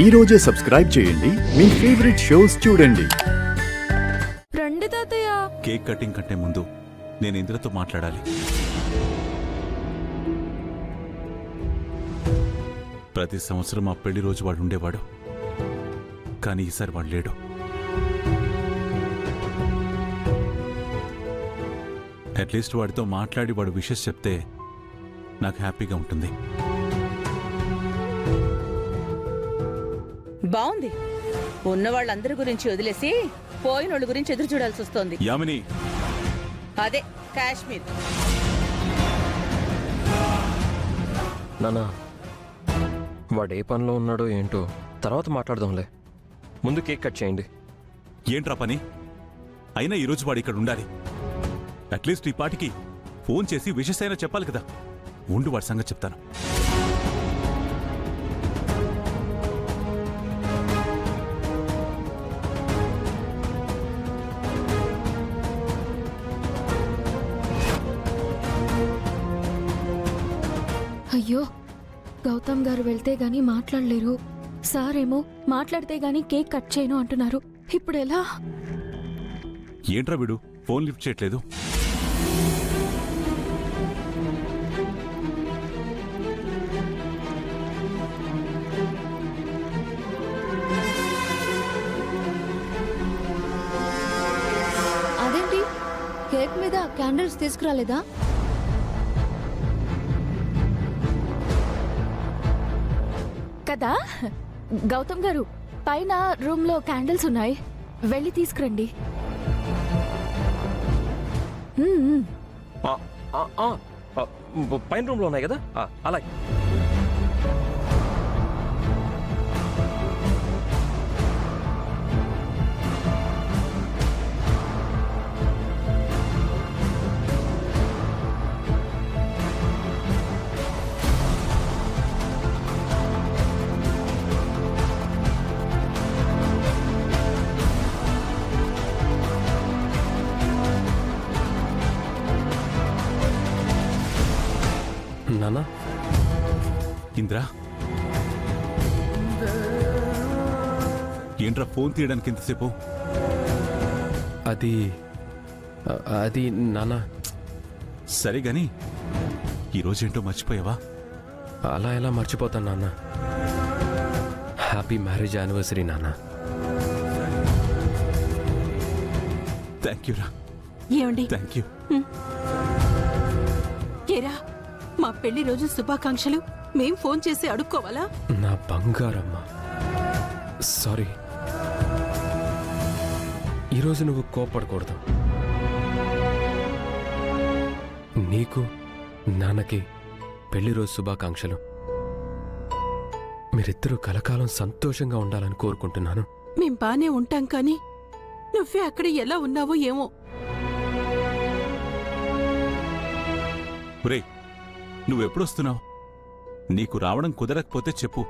ఈ రోజే సబ్స్క్రైబ్ చేయండి మీ ఫేవరెట్ షోస్ చూడండి. రండి తాతయ్య. కేక్ కటింగ్ కంటే ముందు నేను ఇంద్రతో మాట్లాడాలి. ప్రతి సంవత్సరం ఆ పెళ్లి రోజు వాడు ఉండేవాడు, కానీ ఈసారి వాడు లేడు. అట్లీస్ట్ వాడితో మాట్లాడి వాడు విషెస్ చెప్తే నాకు హ్యాపీగా ఉంటుంది. బాగుంది. ఉన్న వాళ్ళందరి గురించి వదిలేసి పోయినోళ్ళ గురించి ఎదురు చూడాల్సి వస్తోంది. యామిని, అదే కాశ్మీర్. నానా, వాడు ఏ పనిలో ఉన్నాడో ఏంటో తర్వాత మాట్లాడదాంలే. ముందు కేక్ కట్ చేయండి. ఏంట్రా పని? అయినా ఈరోజు వాడు ఇక్కడ ఉండాలి. అట్లీస్ట్ ఈ పాటికి ఫోన్ చేసి విషెస్ అయినా చెప్పాలి కదా. ఉండు, వాడి సంగతి చెప్తాను. అయ్యో, గౌతమ్ గారు వెళ్తే గాని మాట్లాడలేరు. సార్ ఏమో మాట్లాడితే గాని కేక్ కట్ చేయను అంటున్నారు. ఇప్పుడు ఎలా? ఏంట్రా వీడు ఫోన్ లిఫ్ట్ చేయట్లేదు? అదేంటి, కేక్ మీద క్యాండిల్స్ తీసుకురాలేదా? కదా గౌతమ్ గారు, పైన రూమ్ లో క్యాండిల్స్ ఉన్నాయి, వెళ్ళి తీసుకురండి. పైన రూమ్లో ఉన్నాయి కదా, అలాగే. నానా, ఇంద్రా, ఏంట్రా ఫోన్ తీయడానికి ఎంతసేపు? అది నానా. సరే గాని ఈరోజేంటో మర్చిపోయావా? అలా ఎలా మర్చిపోతాను నాన్న. హ్యాపీ మ్యారేజ్ యానివర్సరీ నాన్న. థ్యాంక్ యూ రా. ఏమండి, థ్యాంక్ యూ. ఏరా, మా పెళ్లి రోజు శుభాకాంక్షలు మేం ఫోన్ చేసి అడుక్కోవాలా? నా బంగారమ్మ, సారీ. ఈరోజు నువ్వు కోపడకూడదు. నీకు నాన్నకి పెళ్లి రోజు శుభాకాంక్షలు. మీరిద్దరూ కలకాలం సంతోషంగా ఉండాలని కోరుకుంటున్నాను. మేం బానే ఉంటాం, కానీ నువ్వే అక్కడ ఎలా ఉన్నావో ఏమో. రే, నువ్వెప్పుడొస్తున్నావు? నీకు రావడం కుదరకపోతే చెప్పు,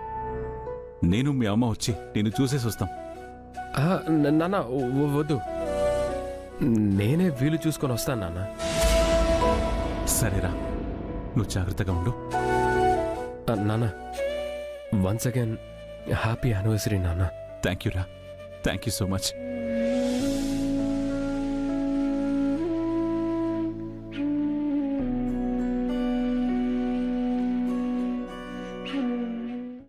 నేను మీ అమ్మ వచ్చి నిన్ను చూసేసి వస్తాం. నాన్న వద్దు, నేనే వీలు చూసుకొని వస్తాను నాన్న. సరేరా, నువ్వు జాగ్రత్తగా ఉండు. నాన్న, వన్స్ అగైన్ హ్యాపీ యానివర్సరీ నాన్న. థ్యాంక్ యూ రా. Thank you so much.